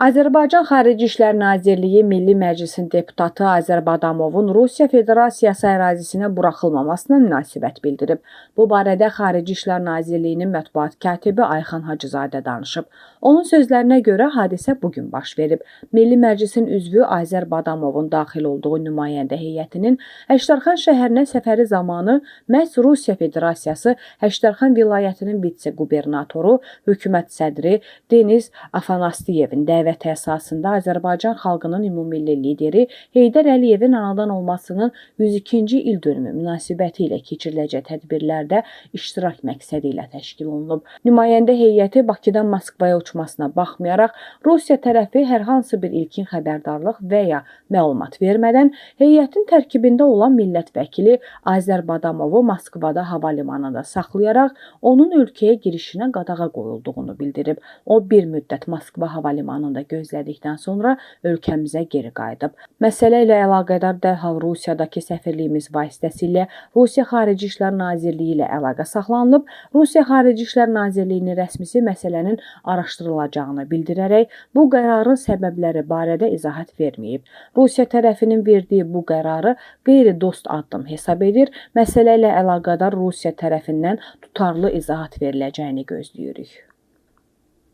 Azərbaycan Xarici İşlər Nazirliyi Milli Məclisin deputatı Azər Badamovun Rusiya Federasiyası ərazisinə buraxılmamasına münasibət bildirib. Bu barədə Xarici İşlər Nazirliyinin mətbuat katibi Ayxan Hacızadə danışıb. Onun sözlərinə görə hadisə bugün baş verib. Milli Məclisin üzvü Azər Badamovun daxil olduğu nümayəndə heyətinin Həştərxan şəhərinə səfəri zamanı məhz Rusiya Federasiyası Həştərxan vilayətinin vitse-qubernatoru, hökumət sədri Deniz Afanastiyevin dəvəti əsasında Azərbaycan xalqının ümumilli lideri Heydər Əliyevin anadan olmasının 102-ci ildönümü münasibəti ilə keçiriləcək tədbirlərdə iştirak məqsədi ilə təşkil olunub. Nümayəndə heyəti Bakıdan Moskvaya uçmasına baxmayaraq, Rusiya tərəfi hər hansı bir ilkin xəbərdarlıq və ya məlumat vermədən heyətin tərkibində olan millət vəkili Azər Badamovu Moskvada hava limanında saxlayaraq onun ölkəyə girişinə qadağa qoyulduğunu bildirib. O bir müddət Moskva hava limanında gözlədikdən sonra ölkəmizə geri qayıdıb. Məsələ ilə əlaqədar dərhal Rusiyadakı səfirliyimiz vasitəsilə Rusiya Xarici İşlər Nazirliyi ilə əlaqə saxlanılıb. Rusiya Xarici İşlər Nazirliyinin rəsmisi məsələnin araşdırılacağını bildirərək bu qərarın səbəbləri barədə izahat verməyib. Rusiya tərəfinin verdiyi bu qərarı qeyri-dost addım hesab edir. Məsələ ilə əlaqədar Rusiya tərəfindən tutarlı izahat veriləcəyini gözləyirik.